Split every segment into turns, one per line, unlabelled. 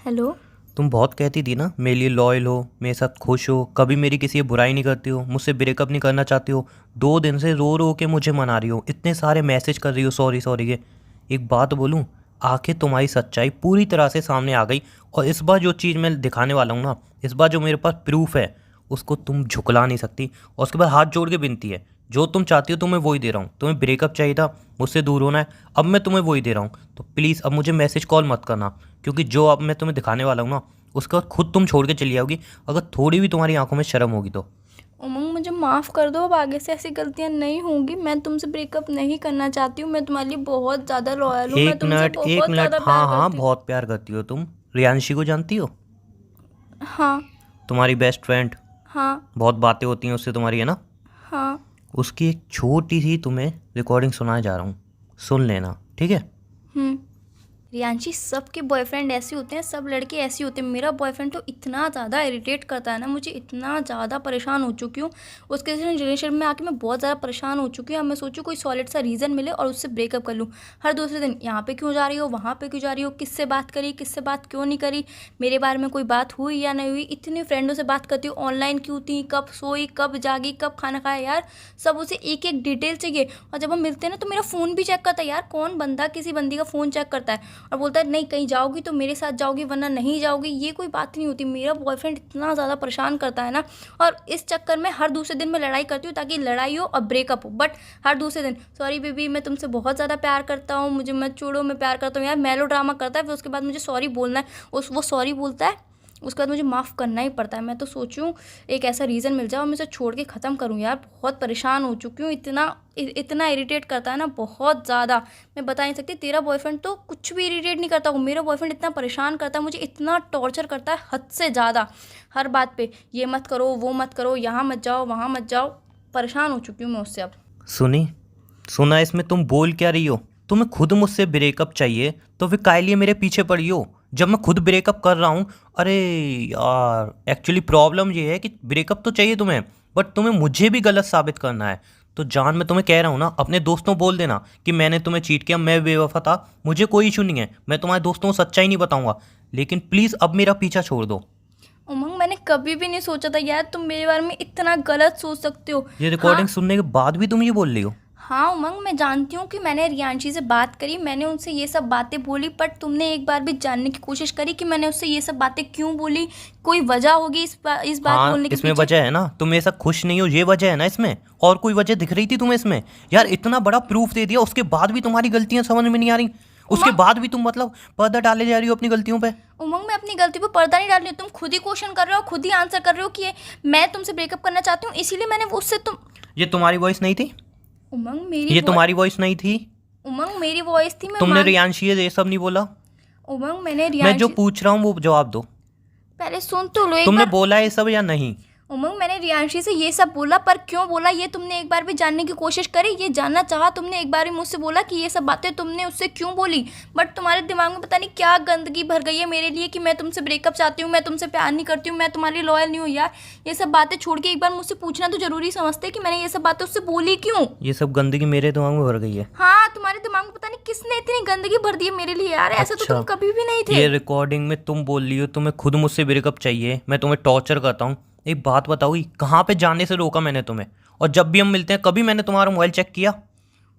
Hello.
तुम बहुत कहती थी ना मेरे लिए लॉयल हो, मेरे साथ खुश हो, कभी मेरी किसी बुराई नहीं करती हो, मुझसे ब्रेकअप नहीं करना चाहती हो। 2 दिन से रो रो के मुझे मना रही हो, इतने सारे मैसेज कर रही हो सॉरी सॉरी के। एक बात बोलूँ, आखिर तुम्हारी सच्चाई पूरी तरह से सामने आ गई। और इस बार जो चीज़ मैं दिखाने वाला हूँ ना, इस बार जो मेरे पास प्रूफ है, उसको तुम झुकला नहीं सकती। और उसके बाद हाथ जोड़ के विनती है, जो तुम चाहती हो तुम्हें वही दे रहा हूँ। तुम्हें ब्रेकअप चाहिए था, मुझसे दूर होना है, अब मैं तुम्हें वही दे रहा हूँ। तो प्लीज़ अब मुझे मैसेज कॉल मत करना, क्योंकि जो अब मैं तुम्हें दिखाने वाला हूँ ना, उसके बाद खुद तुम छोड़ के चली जाओगी, अगर थोड़ी भी तुम्हारी आंखों में शर्म होगी तो।
उमंग, मुझे माफ़ कर दो। अब आगे से ऐसी गलतियाँ नहीं होंगी। मैं तुमसे ब्रेकअप नहीं करना चाहती हूँ। मैं तुम्हारे लिए बहुत ज़्यादा लॉयल हूँ। मैं
एक
तुमसे
मिनट एक
बहुत
मिनट,
ज़्यादा
हाँ
प्यार
हाँ,
करती हूँ।
बहुत प्यार करती हो तुम। रियांशी को जानती हो?
हाँ।
तुम्हारी बेस्ट फ्रेंड।
हाँ।
बहुत बातें होती हैं उससे तुम्हारी, है ना?
हाँ।
उसकी एक छोटी सी तुम्हें रिकॉर्डिंग सुनाने जा रहा हूँ, सुन लेना, ठीक है?
हम्म। रियांशी, सबके बॉयफ्रेंड ऐसे होते हैं, सब लड़के ऐसे होते हैं। मेरा बॉयफ्रेंड तो इतना ज़्यादा इरिटेट करता है ना, मुझे इतना ज़्यादा परेशान हो चुकी हूँ। उसके रिलेशनशिप में आके मैं बहुत ज़्यादा परेशान हो चुकी हूँ। अब मैं सोचूँ कोई सॉलिड सा रीज़न मिले और उससे ब्रेकअप कर लूँ। हर दूसरे दिन यहाँ पे क्यों जा रही हो, वहाँ पे क्यों जा रही हो, किससे बात करी, किससे बात क्यों नहीं करी, मेरे बारे में कोई बात हुई या नहीं हुई। इतनी फ्रेंडों से बात करती हूँ, ऑनलाइन क्यों थी, कब सोई, कब जागी, कब खाना खाया, यार सब उसे एक एक डिटेल चाहिए। और जब हम मिलते हैं ना तो मेरा फ़ोन भी चेक करता है। यार कौन बंदा किसी बंदी का फ़ोन चेक करता है और बोलता है नहीं कहीं जाओगी तो मेरे साथ जाओगी वरना नहीं जाओगी। ये कोई बात नहीं होती। मेरा बॉयफ्रेंड इतना ज़्यादा परेशान करता है ना, और इस चक्कर में हर दूसरे दिन मैं लड़ाई करती हूँ ताकि लड़ाई हो और ब्रेकअप हो। बट हर दूसरे दिन सॉरी बेबी, मैं तुमसे बहुत ज़्यादा प्यार करता हूँ, मुझे मत छोड़ो, मैं प्यार करता हूँ। यार मेलो ड्रामा करता है, फिर उसके बाद मुझे सॉरी बोलना है। वो सॉरी बोलता है, उसके बाद मुझे माफ़ करना ही पड़ता है। मैं तो सोचूं एक ऐसा रीज़न मिल जाए और मैं उसे छोड़ के ख़त्म करूं। यार बहुत परेशान हो चुकी हूँ। इतना इरिटेट करता है ना, बहुत ज़्यादा। मैं बता नहीं सकती। तेरा बॉयफ्रेंड तो कुछ भी इरिटेट नहीं करता। वो मेरा बॉयफ्रेंड इतना परेशान करता है, मुझे इतना टॉर्चर करता है हद से ज़्यादा। हर बात पे ये मत करो, वो मत करो, यहाँ मत जाओ, वहाँ मत जाओ। परेशान हो चुकी हूँ मैं उससे अब।
सुनी, सुना इसमें तुम बोल क्या रही हो? तुम्हें खुद मुझसे ब्रेकअप चाहिए तो फिर काहे लिए मेरे पीछे पड़ी हो, जब मैं खुद ब्रेकअप कर रहा हूँ? अरे यार, एक्चुअली प्रॉब्लम ये है कि ब्रेकअप तो चाहिए तुम्हें, बट तुम्हें मुझे भी गलत साबित करना है। तो जान, मैं तुम्हें कह रहा हूँ ना, अपने दोस्तों बोल देना कि मैंने तुम्हें चीट किया, मैं बेवफा था, मुझे कोई इशू नहीं है, मैं तुम्हारे दोस्तों को सच्चाई नहीं बताऊंगा। लेकिन प्लीज़ अब मेरा पीछा छोड़ दो।
उमंग, मैंने कभी भी नहीं सोचा था यार तुम मेरे बारे में इतना गलत सोच सकते हो।
ये
हाँ।
रिकॉर्डिंग सुनने के बाद भी तुम ये बोल रही हो?
हाँ उमंग, मैं जानती हूँ कि मैंने रियांशी से बात करी, मैंने उनसे ये सब बातें बोली, बट तुमने एक बार भी जानने की कोशिश करी कि मैंने उससे ये सब बातें क्यों बोली? कोई वजह होगी इस बात
हाँ,
बोलने के
इसमें
पीछे।
वजह है ना, तुम मेरे साथ खुश नहीं हो, ये वजह है ना इसमें। और कोई वजह दिख रही थी तुम्हें इसमें? यार इतना बड़ा प्रूफ दे दिया, उसके बाद भी तुम्हारी गलतियां समझ में नहीं आ रही। उसके
उमंग।
बाद भी तुम मतलब पर्दा डाले जा रही हो अपनी गलतियों पे।
उमंग, मैं अपनी गलती पर पर्दा नहीं डाल रही हूँ। तुम खुद ही क्वेश्चन कर रहे हो, खुद ही आंसर कर रहे हो कि मैं तुमसे ब्रेकअप करना चाहती हूँ, इसीलिए मैंने उससे तुम।
ये तुम्हारी वॉइस नहीं थी?
उमंग मेरी
ये
वो।
तुम्हारी वॉइस नहीं थी?
उमंग मेरी वॉइस थी, मैं
तुमने
मान।
रियांशी ये सब नहीं बोला?
उमंग मैंने
मैं जो
रियांशी।
पूछ रहा हूँ वो जवाब दो।
पहले सुन तो लो एक
तुमने
बार।
बोला ये सब या नहीं?
उमंग, मैंने रियांशी से ये सब बोला, पर क्यों बोला ये तुमने एक बार भी जानने की कोशिश करी? ये जानना चाहा तुमने एक बार भी मुझसे बोला कि ये सब बातें तुमने उससे क्यों बोली? बट तुम्हारे दिमाग में पता नहीं क्या गंदगी भर गई है मेरे लिए कि मैं तुमसे ब्रेकअप चाहती हूँ, मैं तुमसे प्यार नहीं करती हूँ, मैं तुम्हारे लिए लॉयल नहीं हूँ। यार ये सब बातें छोड़ के एक बार मुझसे पूछना तो जरूरी समझते कि मैंने ये सब बातें उससे बोली क्यों।
ये सब गंदगी मेरे दिमाग में भर गई है।
हाँ, तुम्हारे दिमाग में पता नहीं किसने इतनी गंदगी भर दी है मेरे लिए। यार ऐसा तो तुम
अच्छा,
कभी भी नहीं थे।
ये रिकॉर्डिंग में तुम बोल रही हो तुम्हें खुद मुझसे ब्रेकअप चाहिए, मैं तुम्हें टॉर्चर करता हूँ। एक बात बताओगी, कहाँ पे जाने से रोका मैंने तुम्हें? और जब भी हम मिलते हैं, कभी मैंने तुम्हारा मोबाइल चेक किया?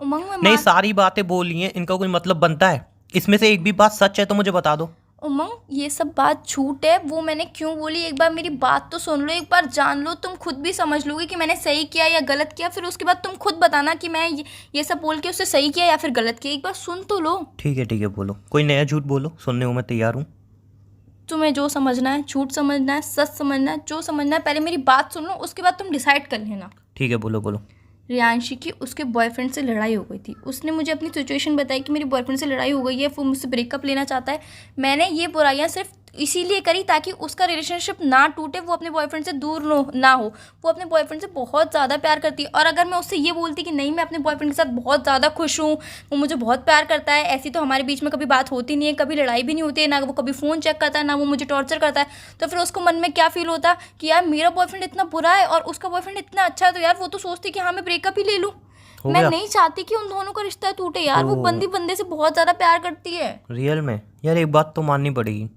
उमंग मैं
नहीं,
मान।
सारी बातें बोली हैं, इनका कोई मतलब बनता है? इसमें से एक भी बात सच है तो मुझे बता दो।
उमंग ये सब बात झूठ है। वो मैंने क्यों बोली, एक बार मेरी बात तो सुन लो, एक बार जान लो, तुम खुद भी समझ लोगे कि मैंने सही किया या गलत किया। फिर उसके बाद तुम खुद बताना कि मैं ये सब बोल के उससे सही किया या फिर गलत किया। एक बार सुन तो लो।
ठीक है, बोलो, कोई नया झूठ बोलो, सुनने को मैं तैयार हूँ।
तुम्हें जो समझना है, झूठ समझना है, सच समझना है, जो समझना है, पहले मेरी बात सुन लो, उसके बाद तुम डिसाइड कर लेना।
ठीक है, बोलो बोलो।
रियांशी की उसके बॉयफ्रेंड से लड़ाई हो गई थी। उसने मुझे अपनी सिचुएशन बताई कि मेरी बॉयफ्रेंड से लड़ाई हो गई है, वो मुझसे ब्रेकअप लेना चाहता है। मैंने ये बुराइयां सिर्फ इसीलिए करी ताकि उसका रिलेशनशिप ना टूटे, वो अपने बॉयफ्रेंड से दूर ना हो। वो अपने बॉयफ्रेंड से बहुत ज़्यादा प्यार करती है, और अगर मैं उससे ये बोलती कि नहीं मैं अपने बॉयफ्रेंड के साथ बहुत ज़्यादा खुश हूँ, वो मुझे बहुत प्यार करता है, ऐसी तो हमारे बीच में कभी बात होती नहीं है, कभी लड़ाई भी नहीं होती है, ना वो कभी फ़ोन चेक करता है, ना वो मुझे टॉर्चर करता है, तो फिर उसको मन में क्या फील होता कि यार मेरा बॉयफ्रेंड इतना बुरा है और उसका बॉयफ्रेंड इतना अच्छा है, तो यार वो तो सोचती कि हाँ मैं ब्रेकअप ही ले लूँ।
हो
मैं
गया?
नहीं चाहती कि उन दोनों का रिश्ता टूटे। यार वो
ओ,
बंदी बंदे से बहुत ज़्यादा प्यार करती है।
रियल में? यार एक बात तो माननी पड़ेगी,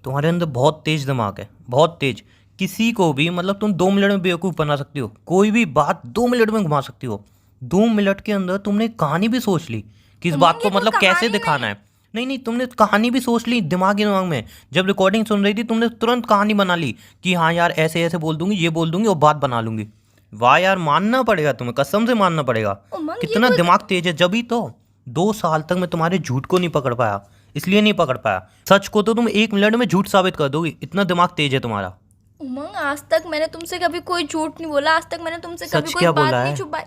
तुम्हारे अंदर बहुत तेज दिमाग है, बहुत तेज। किसी को भी मतलब तुम 2 मिनट में बेवकूफ़ बना सकती हो, कोई भी बात 2 मिनट में घुमा सकती हो। 2 मिनट के अंदर तुमने एक कहानी भी सोच ली कि इस बात
उमंग
को
ये कोई
मतलब कैसे
कहानी
दिखाना
नहीं।
है। नहीं नहीं, तुमने कहानी भी सोच ली दिमाग ही दिमाग में। जब रिकॉर्डिंग सुन रही थी तुमने तुरंत कहानी बना ली कि हाँ यार ऐसे ऐसे बोल दूंगी, ये बोल दूंगी और बात बना लूंगी। वाह यार, मानना पड़ेगा तुम्हें, कसम से मानना पड़ेगा।
उमंग ये
कितना
कोई
दिमाग तेज है। जब तो 2 साल तक मैं तुम्हारे झूठ को नहीं पकड़ पाया, इसलिए नहीं पकड़ पाया। सच को तो तुम 1 मिनट में झूठ साबित कर दोगी, इतना दिमाग तेज है तुम्हारा।
उमंग आज तक मैंने तुमसे कभी कोई झूठ नहीं बोला, आज तक मैंने तुमसे कभी
सच
कोई
क्या
बात
बोला
नहीं
है?
छुपाई।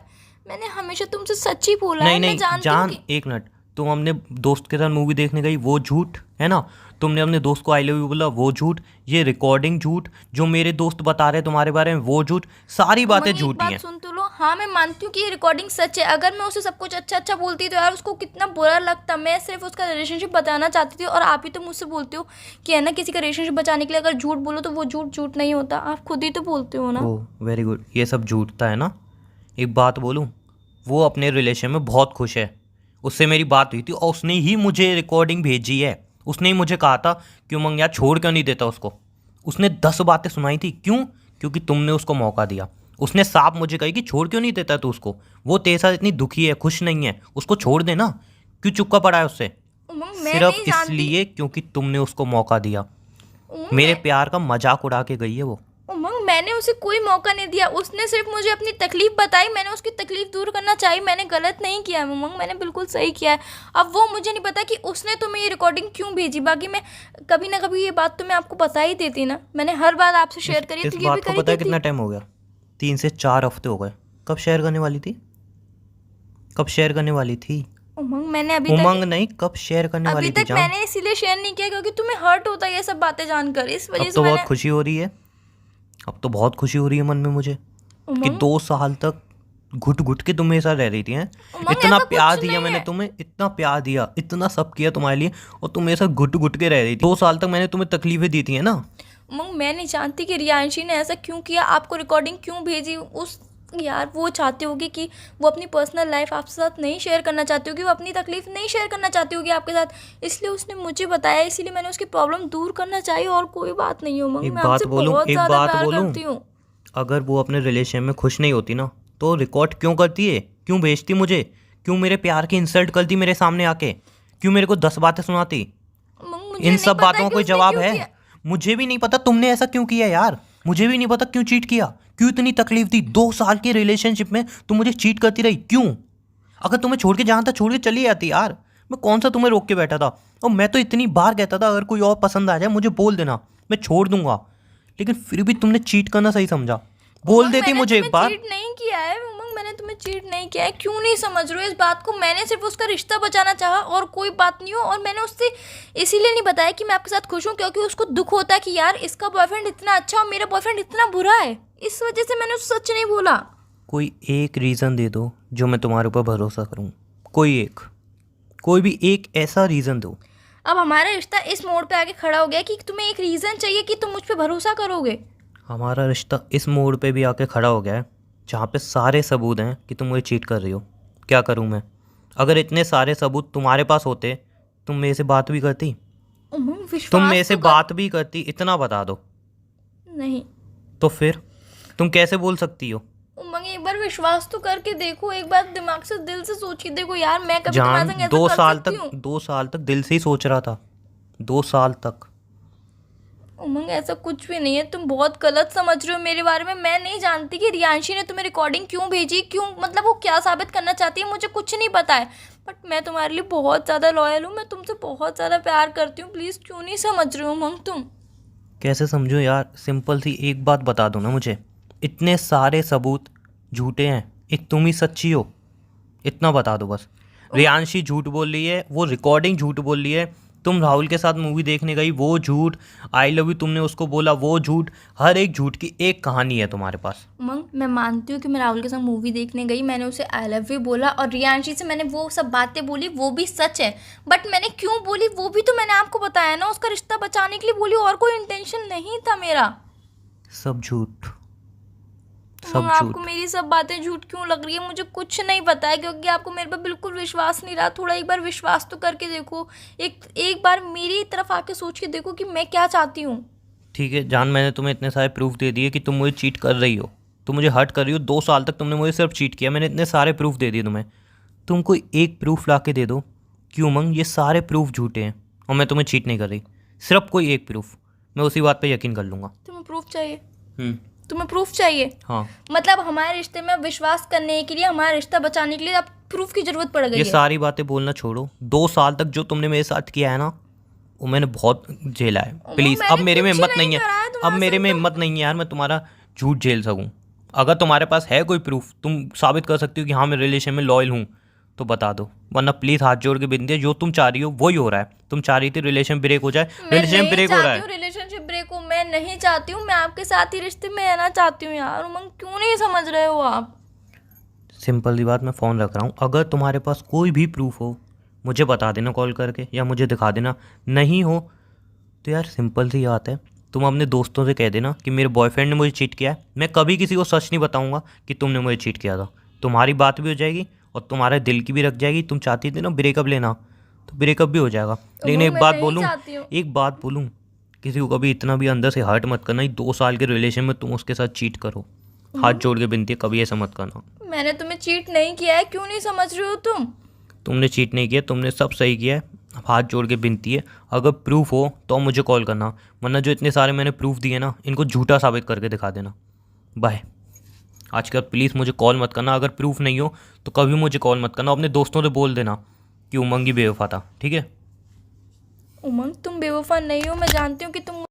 मैंने हमेशा तुमसे सच ही बोला
नहीं
है। मैं
नहीं
जानती हूँ
जान,
कि
1 मिनट। तुम अपने दोस्त के साथ मूवी देखने गई, वो झूठ है ना। तुमने अपने दोस्त को आई लव यू बोला, वो झूठ। ये रिकॉर्डिंग झूठ, जो मेरे दोस्त बता रहे हैं तुम्हारे बारे में वो झूठ। सारी बातें
उमंग एक
झूठी
बात
हैं।
सुन तो लो। हाँ मैं मानती हूँ कि ये रिकॉर्डिंग सच है। अगर मैं उसे सब कुछ अच्छा अच्छा बोलती तो यार उसको कितना बुरा लगता। मैं सिर्फ उसका रिलेशनशिप बताना चाहती थी और आप ही तो मुझसे बोलते हो कि है ना, किसी का रिलेशनशिप बचाने के लिए अगर झूठ बोलो तो वो झूठ झूठ नहीं होता। आप खुद ही तो बोलते हो ना।
ओह वेरी गुड, ये सब झूठता है ना। एक बात बोलूं, वो अपने रिलेशन में बहुत खुश है। उससे मेरी बात हुई थी और उसने ही मुझे रिकॉर्डिंग भेजी है। उसने ही मुझे कहा था कि उमंग यार छोड़ क्यों नहीं देता उसको। उसने 10 बातें सुनाई थी। क्यों? क्योंकि तुमने उसको मौका दिया। उसने साफ मुझे कही कि छोड़ क्यों नहीं देता तू उसको, वो तेरे साथ इतनी दुखी है, खुश नहीं है, उसको छोड़ देना। क्यों चुपका पड़ा है उससे?
उमंग मैं
सिर्फ
नहीं जानती।
इसलिए क्योंकि तुमने उसको मौका दिया।
उमंग
मेरे
मैं
प्यार का मजाक उड़ा के गई है वो।
उमंग मैंने उसे कोई मौका नहीं दिया। उसने सिर्फ मुझे अपनी तकलीफ बताई, मैंने उसकी तकलीफ दूर करना चाहिए। मैंने गलत नहीं किया है उमंग, मैंने बिल्कुल सही किया है। अब वो मुझे नहीं पता कि उसने तुम्हें ये रिकॉर्डिंग क्यों भेजी। बाकी मैं कभी ना कभी ये बात तो मैं आपको बता ही देती ना। मैंने हर बात आपसे शेयर करी
इस
तो ये भी
बात को
करी
पता है
देती।
कितना टाइम हो गया? 3 से 4 हफ्ते हो गए। कब शेयर करने वाली थी? कब शेयर करने वाली थी?
उमंग मैंने
उमंग नहीं, कब शेयर करने
अभी
वाली थी
तक
जान?
मैंने इसीलिए शेयर नहीं किया क्योंकि तुम्हें हर्ट होता है ये सब बातें जानकर, इस वजह
अब
से
तो बहुत
मैंने।
खुशी हो रही है। अब तो बहुत खुशी हो रही है मन में मुझे कि
उमंग
2 साल तक घुट घुट के तुम मेरे साथ रह रही थी हैं।
उमंग
इतना
ऐसा
प्यार
कुछ
दिया
नहीं
मैंने
है।
तुम्हें, इतना प्यार दिया, इतना सब किया तुम्हारे लिए, और तुम मेरे साथ घुट घुट के रह रही थी। 2 साल तक मैंने तुम्हें तकलीफें दी थी है ना।
उमंग मैं नहीं जानती कि रियांशी ने ऐसा क्यों किया, आपको रिकॉर्डिंग क्यों भेजी। उस यार वो चाहती होगी कि वो अपनी पर्सनल लाइफ आपके साथ नहीं शेयर करना चाहती होगी, वो अपनी तकलीफ नहीं शेयर करना चाहती होगी आपके साथ, इसलिए उसने मुझे बताया, इसीलिए मैंने उसकी प्रॉब्लम दूर करना चाहिए। और कोई बात नहीं है उमंग,
एक
मैं
बात
आपसे
बोलूं,
बहुत
एक
ज़्यादा
बात
प्यार
बोलूं,
करती हूँ।
अगर वो अपने रिलेशन में खुश नहीं होती ना तो रिकॉर्ड क्यों करती है? क्यों भेजती मुझे? क्यों मेरे प्यार की इंसल्ट करती मेरे सामने आके? क्यों मेरे को 10 बातें सुनाती?
उमंग मुझे
इन
नहीं
सब
पता
बातों
है
का
कि
कोई
उसने
जवाब
क्यों
है?
किया।
मुझे भी नहीं पता तुमने ऐसा क्यों किया यार। मुझे भी नहीं पता क्यों चीट किया, क्यों इतनी तकलीफ दी। 2 साल की रिलेशनशिप में तुम मुझे चीट करती रही, क्यों? अगर तुम्हें छोड़ के जाना था छोड़ के चली जाती यार। मैं कौन सा तुम्हें रोक के बैठा था? और मैं तो इतनी बार कहता था अगर कोई और पसंद आ जाए मुझे बोल देना, मैं छोड़ दूंगा। लेकिन फिर भी तुमने चीट करना सही समझा। बोल
उमंग
देती
मैंने
मुझे एक
तुम्हें
बार।
चीट नहीं किया है। उमंग मैंने तुम्हें चीट नहीं किया है, क्यों नहीं समझ रहे हो इस बात को। मैंने सिर्फ उसका रिश्ता बचाना चाहा और कोई बात नहीं हो। और मैंने उससे इसीलिए नहीं बताया कि मैं आपके साथ खुश हूँ क्योंकि उसको दुख होता है कि यार इसका बॉयफ्रेंड इतना अच्छा और मेरा बॉयफ्रेंड इतना बुरा है, इस वजह से मैंने उससे सच नहीं बोला।
कोई एक रीज़न दे दो जो मैं तुम्हारे ऊपर भरोसा करूं। कोई एक, कोई भी एक ऐसा रीज़न दो।
अब हमारा रिश्ता इस मोड़ पे आके खड़ा हो गया कि तुम्हें एक रीज़न चाहिए कि तुम मुझ पे भरोसा करोगे।
हमारा रिश्ता इस मोड़ पे भी आके खड़ा हो गया है जहाँ पे सारे सबूत हैं कि तुम मुझे चीट कर रही हो। क्या करूँ मैं? अगर इतने सारे सबूत तुम्हारे पास होते तुम मेरे से बात भी करती?
उमंग
तुम
विश्वास
मेरे से
तो कर।
बात भी करती, इतना बता दो।
नहीं
तो फिर तुम कैसे बोल सकती हो?
उमंग एक बार विश्वास तो करके देखो, एक बार दिमाग से दिल से सोच के देखो यार, मैं कभी
जान,
तुम्हारे संग ऐसा
दो
कर
साल
सकती
तक
हूँ।
2 साल तक दिल से ही सोच रहा था। 2 साल तक।
उमंग ऐसा कुछ भी नहीं है, तुम बहुत गलत समझ रहे हो मेरे बारे में। मैं नहीं जानती कि रियांशी ने तुम्हें रिकॉर्डिंग क्यों भेजी, क्यों मतलब वो क्या साबित करना चाहती है, मुझे कुछ नहीं पता है। बट मैं तुम्हारे लिए बहुत ज़्यादा लॉयल हूँ, मैं तुमसे बहुत ज़्यादा प्यार करती हूँ। प्लीज़ क्यों नहीं समझ रहे हो उमंग तुम?
कैसे समझो यार? सिंपल सी एक बात बता दो ना मुझे। इतने सारे सबूत झूठे हैं, एक तुम ही सच्ची हो, इतना बता दो बस। रियांशी झूठ बोल रही है, वो रिकॉर्डिंग झूठ बोल रही है, तुम राहुल के साथ मूवी देखने गई वो झूठ, आई लव यू तुमने उसको बोला वो झूठ। हर एक झूठ की एक कहानी है तुम्हारे पास।
उमंग मैं मानती हूँ कि मैं राहुल के साथ मूवी देखने गई, मैंने उसे आई लव यू बोला और रियांशी से मैंने वो सब बातें बोली, वो भी सच है। बट मैंने क्यों बोली वो भी तो मैंने आपको बताया ना, उसका रिश्ता बचाने के लिए बोली, और कोई इंटेंशन नहीं था मेरा।
सब झूठ, सब
उमंग, आपको
झूठ।
मेरी सब बातें झूठ क्यों लग रही है? मुझे कुछ नहीं पता है, क्योंकि आपको मेरे पे बिल्कुल विश्वास नहीं रहा। थोड़ा एक बार विश्वास तो करके देखो, एक बार मेरी तरफ आके सोच के देखो कि मैं क्या चाहती हूँ।
ठीक है जान, मैंने तुम्हें इतने सारे प्रूफ दे दिए कि तुम मुझे चीट कर रही हो, तुम मुझे हर्ट कर रही हो। 2 साल तक तुमने मुझे सिर्फ चीट किया, मैंने इतने सारे प्रूफ दे दिए तुम्हें। तुम कोई एक प्रूफ ला के दे दो कि उमंग ये सारे प्रूफ झूठे हैं और मैं तुम्हें चीट नहीं कर रही। सिर्फ कोई एक प्रूफ, मैं उसी बात पे यकीन कर लूँगा।
तुम्हें प्रूफ चाहिए?
हम्म।
तुम्हें प्रूफ चाहिए?
हाँ।
मतलब हमारे रिश्ते में विश्वास करने के लिए, हमारा रिश्ता बचाने के लिए अब प्रूफ की जरूरत पड़ गई
ये
है?
सारी बातें बोलना छोड़ो। 2 साल तक जो तुमने मेरे साथ किया है ना, वो मैंने बहुत झेला है। प्लीज़ अब
मैंने
मेरे में
कुछ
हिम्मत नहीं
नहीं करा है
है, अब
तुम्हारे
मेरे
साथ
में
तो।
हिम्मत नहीं है यार, मैं तुम्हारा झूठ झेल सकूं। अगर तुम्हारे पास है कोई प्रूफ, तुम साबित कर सकती हो कि हाँ मैं रिलेशन में लॉयल हूँ, तो बता दो। वरना प्लीज़ हाथ जोड़ के विनती है, जो तुम चाह रही हो वही हो रहा है। तुम चाह रही थी रिलेशन ब्रेक हो जाए,
मैं
रिलेशन
नहीं
ब्रेक हो रहा
चाहती
है।
हूँ रिलेशनशिप ब्रेक हो, मैं नहीं चाहती हूँ। मैं आपके साथ ही रिश्ते में रहना चाहती हूँ यार। उमंग, क्यों नहीं समझ रहे हो आप?
सिंपल सी बात, मैं फ़ोन रख रहा हूँ। अगर तुम्हारे पास कोई भी प्रूफ हो मुझे बता देना कॉल करके, या मुझे दिखा देना। नहीं हो तो यार सिंपल सी बात है, तुम अपने दोस्तों से कह देना कि मेरे बॉयफ्रेंड ने मुझे चीट किया है। मैं कभी किसी को सच नहीं बताऊंगा कि तुमने मुझे चीट किया था। तुम्हारी बात भी हो जाएगी और तुम्हारे दिल की भी रख जाएगी। तुम चाहती थी ना ब्रेकअप लेना, तो ब्रेकअप भी हो जाएगा। लेकिन
उमंग,
एक
मैं
बात
नहीं
बोलूँ,
चाहती हूँ।
एक बात बोलूँ, किसी को कभी इतना भी अंदर से हर्ट मत करना। 2 साल के रिलेशन में तुम उसके साथ चीट करो। हाथ जोड़ के विनती है, कभी ऐसा मत करना।
मैंने तुम्हें चीट नहीं किया है, क्यों नहीं समझ रहे हो तुम?
तुमने चीट नहीं किया, तुमने सब सही किया है। हाथ जोड़ के विनती है, अगर प्रूफ हो तो मुझे कॉल करना, वरना जो इतने सारे मैंने प्रूफ दिए ना, इनको झूठा साबित करके दिखा देना। बाय। आजकल प्लीज़ मुझे कॉल मत करना। अगर प्रूफ नहीं हो तो कभी मुझे कॉल मत करना। अपने दोस्तों से बोल देना कि उमंग ही बेवफा था, ठीक है?
उमंग, तुम बेवफा नहीं हो। मैं जानती हूँ कि तुम